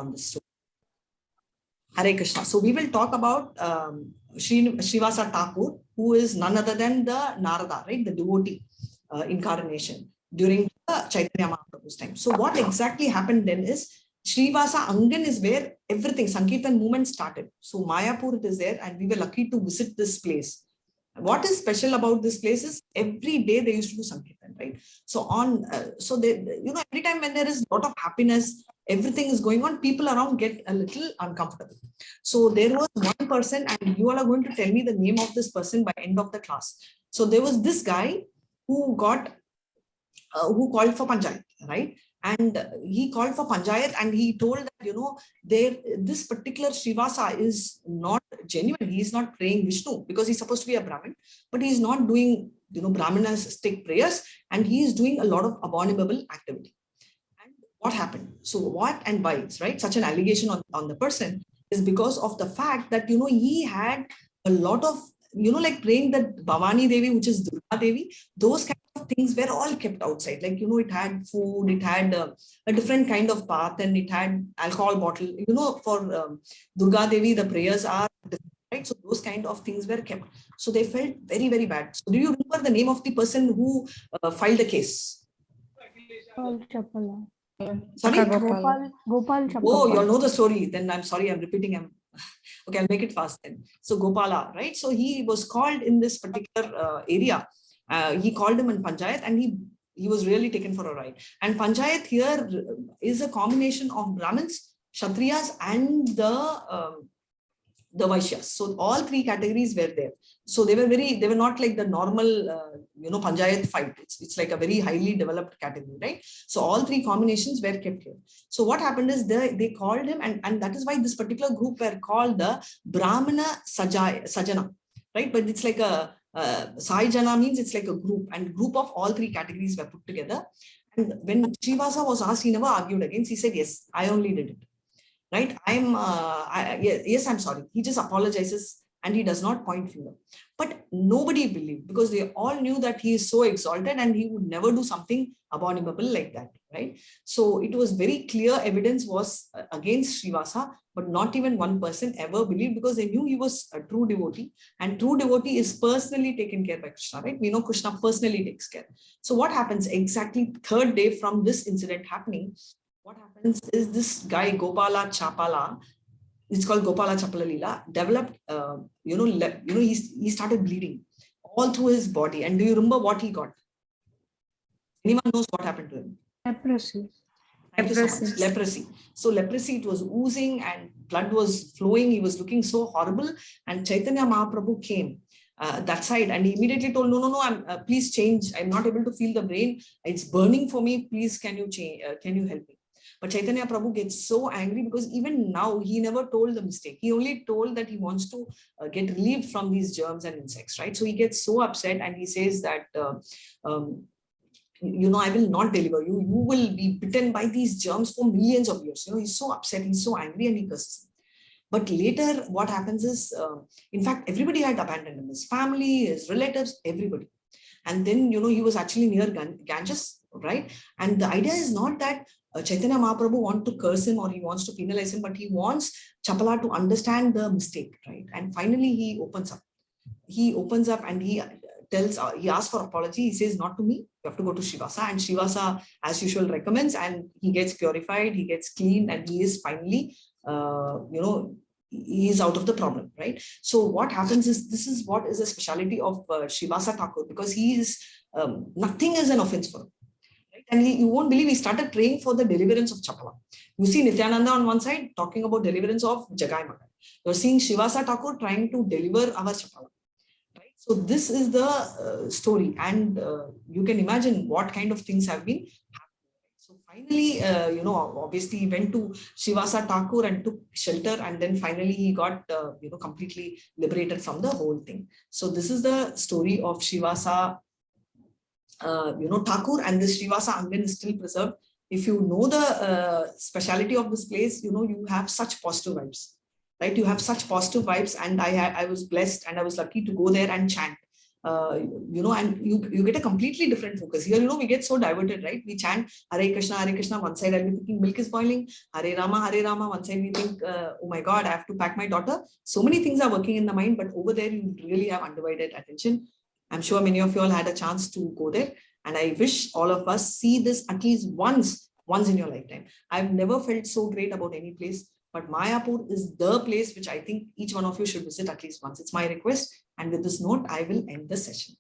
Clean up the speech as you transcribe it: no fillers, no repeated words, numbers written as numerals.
on this story. Hare Krishna. So we will talk about Srivasa Takur, who is none other than the Narada, right? The devotee incarnation during the Chaitanya Mahaprabhu's time. So what exactly happened then is Srivasa Angan is where everything, Sankirtan movement started. So Mayapur it is there, and we were lucky to visit this place. What is special about this place is every day they used to do Sankirtan, right? So so they, every time when there is a lot of happiness, everything is going on, people around get a little uncomfortable. So there was one person, and you all are going to tell me the name of this person by end of the class. So there was this guy who got, who called for Panchayat, right? And he called for Panchayat, and he told that, this particular Srivasa is not genuine. He is not praying Vishnu because he's supposed to be a Brahmin, but he's not doing, Brahmanistic prayers, and he is doing a lot of abominable activity. And what happened? So what and why, right? Such an allegation on the person is because of the fact that, he had a lot of, like praying that Bhavani Devi, which is Durga Devi, those kind of things were all kept outside. Like, it had food, it had a different kind of path, and it had alcohol bottle. For Durga Devi, the prayers are different, right? So those kind of things were kept. So they felt very, very bad. So do you remember the name of the person who filed the case? Chapala. Sorry? Gopal Chapala. Oh, you all know the story. Then I'm sorry, I'm repeating. Okay, I'll make it fast then. So Gopala, right? So he was called in this particular area. He called him in Panchayat, and he was really taken for a ride. And Panchayat here is a combination of Brahmins, Kshatriyas, and the Vaishyas. So all three categories were there. So they were not like the normal, Panchayat fight. It's like a very highly developed category, right? So all three combinations were kept here. So what happened is they called him, and that is why this particular group were called the Brahmana Sajana, right? But it's like a Sajana means it's like a group, and group of all three categories were put together. And when Srivasa was asked, he never argued against. He said, yes, I only did it. Right? Yes, I'm sorry. He just apologizes, and he does not point finger. But nobody believed, because they all knew that he is so exalted and he would never do something abominable like that, right? So it was very clear evidence was against Srivasa, but not even one person ever believed, because they knew he was a true devotee, and true devotee is personally taken care by Krishna, right? We know Krishna personally takes care. So what happens exactly third day from this incident happening? What happens is this guy Gopala Chapala, it's called Gopala Chapala Leela, developed, he started bleeding all through his body. And do you remember what he got? Anyone knows what happened to him? Leprosy. Leprosy. So leprosy, it was oozing and blood was flowing. He was looking so horrible. And Chaitanya Mahaprabhu came that side, and he immediately told, no, please change. I'm not able to feel the brain. It's burning for me. Please, can you change? Can you help me? But Chaitanya Prabhu gets so angry, because even now he never told the mistake. He only told that he wants to get relieved from these germs and insects, right? So he gets so upset, and he says that, I will not deliver you. You will be bitten by these germs for millions of years. He's so upset, he's so angry, and he curses. But later what happens is, in fact, everybody had abandoned him, his family, his relatives, everybody. And then, he was actually near Ganges, right? And the idea is not that Chaitanya Mahaprabhu wants to curse him or he wants to penalize him, but he wants Chapala to understand the mistake, right? And finally, he opens up. He opens up and he asks for apology. He says, not to me, you have to go to Srivasa. And Srivasa, as usual, recommends, and he gets purified, he gets clean, and he is finally, he is out of the problem, right? So what happens is, this is what is a speciality of Srivasa Takur, because he is, nothing is an offense for him. Right? And you won't believe, he started praying for the deliverance of Chapala. You see Nityananda on one side talking about deliverance of Jagai Magai. You're seeing Srivasa Takur trying to deliver our Chapala. Right? So this is the story, and you can imagine what kind of things have been happening. So finally, obviously he went to Srivasa Takur and took shelter, and then finally he got, completely liberated from the whole thing. So this is the story of Srivasa Takur, and this Srivasa Angan is still preserved. If you know the speciality of this place, you have such positive vibes, right? You have such positive vibes, and I was blessed and I was lucky to go there and chant. and you get a completely different focus. Here, we get so diverted, right? We chant Hare Krishna, one side I'll be thinking milk is boiling, Hare Rama, one side we think, oh my God, I have to pack my daughter. So many things are working in the mind, but over there you really have undivided attention. I'm sure many of you all had a chance to go there. And I wish all of us see this at least once in your lifetime. I've never felt so great about any place, but Mayapur is the place which I think each one of you should visit at least once. It's my request. And with this note, I will end the session.